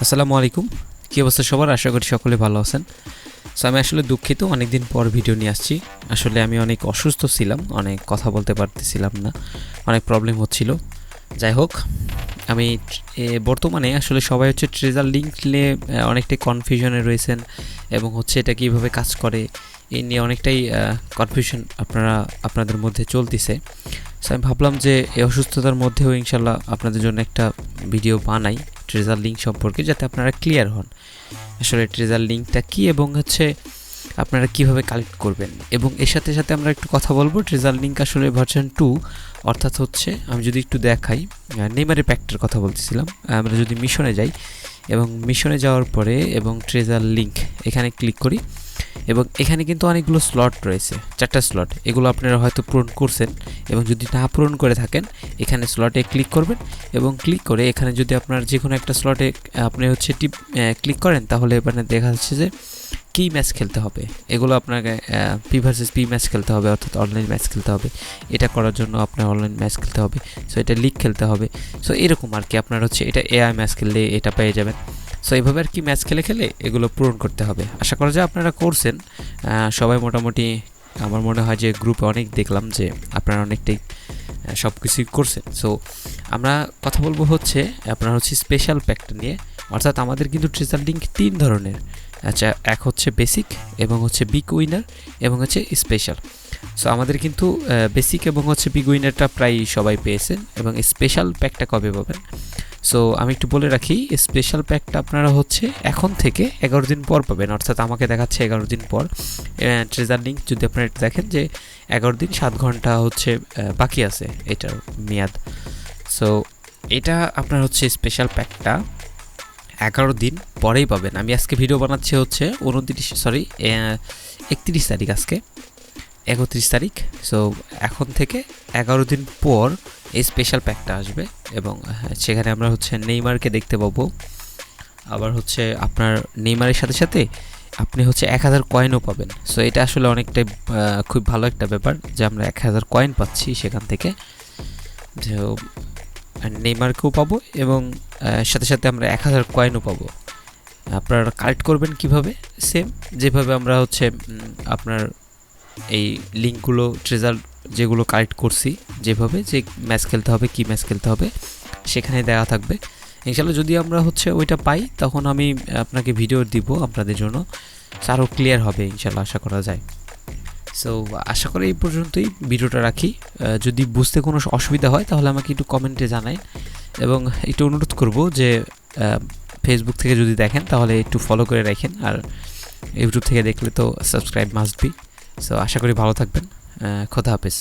আসসালামু আলাইকুম। কী অবস্থা সবার? আশা করি সকলে ভালো আছেন। সো আমি আসলে দুঃখিত, অনেক দিন পর ভিডিও নিয়ে আসছি। আসলে আমি অনেক অসুস্থ ছিলাম, অনেক কথা বলতে পারতেছিলাম না, অনেক প্রবলেম হচ্ছিল। যাই হোক, আমি বর্তমানে আসলে সবাই হচ্ছে ট্রেজার লিঙ্ক নিয়ে অনেকটাই কনফিউশনে রয়েছেন এবং হচ্ছে এটা কীভাবে কাজ করে এই নিয়ে অনেকটাই কনফিউশন আপনাদের মধ্যে চলতেছে। সো আমি ভাবলাম যে এই অসুস্থতার মধ্যেও ইনশাল্লাহ আপনাদের জন্য একটা ভিডিও বানাই ট্রেজার লিঙ্ক সম্পর্কে, যাতে আপনারা ক্লিয়ার হন আসলে ট্রেজার লিঙ্কটা কী এবং হচ্ছে আপনারা কিভাবে কালেক্ট করবেন। এবং এর সাথে সাথে আমরা একটু কথা বলবো ট্রেজার লিঙ্ক আসলে ভার্সন 2, অর্থাৎ হচ্ছে আমি যদি একটু দেখাই, নেইমারের প্যাকটার কথা বলতেছিলাম। আমরা যদি মিশনে যাই এবং মিশনে যাওয়ার পরে এবং ট্রেজার লিঙ্ক এখানে ক্লিক করি এবং এখানে কিন্তু অনেকগুলো স্লট রয়েছে, 4টা স্লট। এগুলো আপনারা হয়তো পূরণ করছেন এবং যদি না পূরণ করে থাকেন এখানে স্লটে ক্লিক করবেন এবং ক্লিক করে এখানে যদি আপনার যে কোনো একটা স্লটে আপনি হচ্ছে ক্লিক করেন, তাহলে এখানে দেখা যাচ্ছে যে কি ম্যাচ খেলতে হবে। এগুলো আপনাকে পি ভার্সেস পি ম্যাচ খেলতে হবে, অর্থাৎ অনলাইন ম্যাচ খেলতে হবে। এটা করার জন্য আপনার অনলাইন ম্যাচ খেলতে হবে, সো এটা লিগ খেলতে হবে। সো এরকম আর কি, আপনার হচ্ছে এটা এআই ম্যাচ খেললে এটা পেয়ে যাবেন। সো এইভাবে আর কি ম্যাচ খেলে খেলে এগুলো পূরণ করতে হবে। আশা করা যায় আপনারা করছেন সবাই মোটামুটি। আমার মনে হয় যে গ্রুপে অনেক দেখলাম যে আপনারা অনেকটাই সব কিছুই করছেন। সো আমরা কথা বলবো হচ্ছে আপনার হচ্ছে স্পেশাল প্যাকটা নিয়ে, অর্থাৎ আমাদের কিন্তু ট্রেজার লিঙ্ক 3 ধরনের। আচ্ছা, এক হচ্ছে বেসিক এবং হচ্ছে বিগ উইনার এবং হচ্ছে স্পেশাল। সো আমাদের কিন্তু বেসিক এবং হচ্ছে বিগ উইনারটা প্রায় সবাই পেয়েছেন এবং স্পেশাল প্যাকটা কবে পাবেন। সো আমি একটু বলে রাখি, স্পেশাল প্যাকটা আপনারা হচ্ছে এখন থেকে 11 দিন পর পাবেন, অর্থাৎ আমাকে দেখাচ্ছে 11 দিন পর ট্রেজার লিঙ্ক। যদি আপনারা দেখেন যে 11 দিন 7 ঘন্টা হচ্ছে বাকি আছে এটার মেয়াদ। সো এটা আপনার হচ্ছে স্পেশাল প্যাকটা 11 দিন পরেই পাবেন। আমি আজকে ভিডিও বানাচ্ছি হচ্ছে 31 তারিখ, আজকে 31 তারিখ। সো এখন থেকে 11 দিন পর এই স্পেশাল প্যাকটা আসবে এবং সেখানে আমরা হচ্ছে নেইমারকে দেখতে পাবো। আবার হচ্ছে আপনার নেইমারের সাথে সাথে আপনি হচ্ছে 1000 কয়েনও পাবেন। সো এটা আসলে অনেকটাই খুব ভালো একটা ব্যাপার যে আমরা 1000 কয়েন পাচ্ছি সেখান থেকে, যে নেইমারকেও পাবো এবং সাথে সাথে আমরা 1000 কয়েনও পাবো। আপনারা কালেক্ট করবেন কিভাবে? সেম যেভাবে আমরা হচ্ছে আপনার এই লিঙ্কগুলো ট্রেজার যেগুলো কালেক্ট করছি, যেভাবে যে ম্যাচ খেলতে হবে, কি ম্যাচ খেলতে হবে সেখানে দেওয়া থাকবে। ইনশাল্লাহ যদি আমরা হচ্ছে ওইটা পাই তখন আমি আপনাকে ভিডিও দিব আপনাদের জন্য, আরও ক্লিয়ার হবে ইনশাল্লাহ, আশা করা যায়। সো আশা করি এই পর্যন্তই ভিডিওটা রাখি। যদি বুঝতে কোনো অসুবিধা হয় তাহলে আমাকে একটু কমেন্টে জানাই এবং একটু অনুরোধ করব যে ফেসবুক থেকে যদি দেখেন তাহলে একটু ফলো করে রাখেন, আর ইউটিউব থেকে দেখলে তো সাবস্ক্রাইব মাস্ট বি। সো আশা করি ভালো থাকবেন। খোদা হাফেজ।